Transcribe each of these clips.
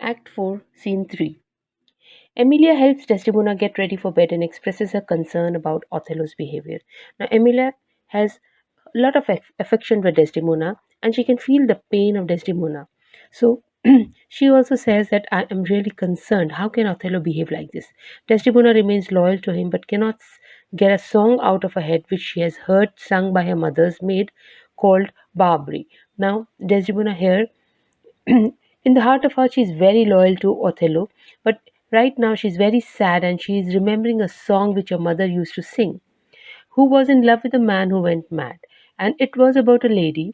Act 4, Scene 3. Emilia helps Desdemona get ready for bed and expresses her concern about Othello's behavior. Now, Emilia has a lot of affection for Desdemona and she can feel the pain of Desdemona. So, she also says that I am really concerned. How can Othello behave like this? Desdemona remains loyal to him but cannot get a song out of her head which she has heard sung by her mother's maid called Barbary. Now, Desdemona here in the heart of her, she's very loyal to Othello, but right now she's very sad and she's remembering a song which her mother used to sing, who was in love with a man who went mad. And it was about a lady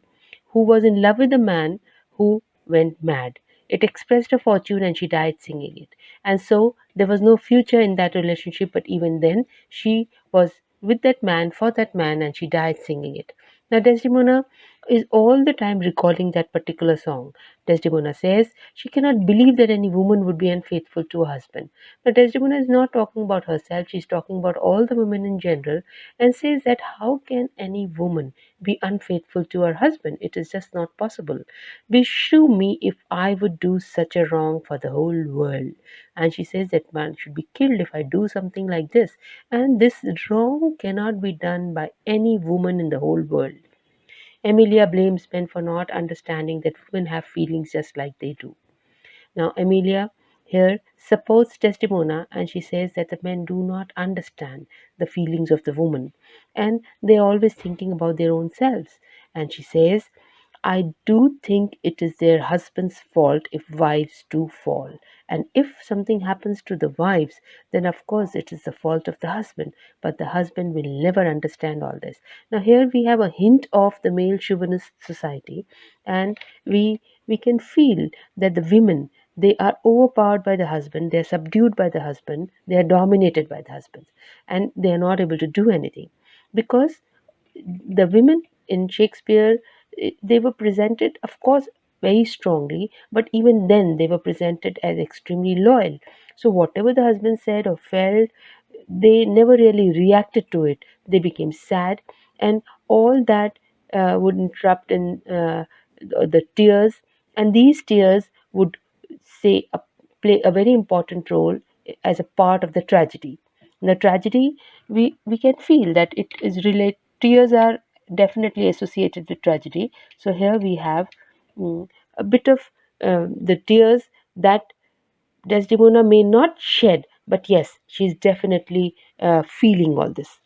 who was in love with a man who went mad. It expressed her fortune and she died singing it. And so there was no future in that relationship, but even then she was with that man, for that man, and she died singing it. Now, Desdemona is all the time recalling that particular song. Desdemona says she cannot believe that any woman would be unfaithful to her husband. Now, Desdemona is not talking about herself, she's talking about all the women in general and says that how can any woman be unfaithful to her husband? It is just not possible. Beshrew me if I would do such a wrong for the whole world. And she says that man should be killed if I do something like this. And this wrong cannot be done by any woman in the whole world. Emilia blames men for not understanding that women have feelings just like they do. Now, Emilia here supports Desdemona and she says that the men do not understand the feelings of the woman and they're always thinking about their own selves. And she says, I do think it is their husband's fault if wives do fall. And if something happens to the wives, then of course it is the fault of the husband. But the husband will never understand all this. Now here we have a hint of the male chauvinist society, and we can feel that the women, they are overpowered by the husband, they are subdued by the husband, they are dominated by the husband, and they are not able to do anything because the women in Shakespeare, they were presented, of course, very strongly, but even then they were presented as extremely loyal. So whatever the husband said or felt, they never really reacted to it. They became sad, and all that would interrupt in the tears, and these tears would say play a very important role as a part of the tragedy. In the tragedy, we can feel that it is relate. Tears are definitely associated with tragedy. So here we have a bit of the tears that Desdemona may not shed, but yes, she's definitely feeling all this.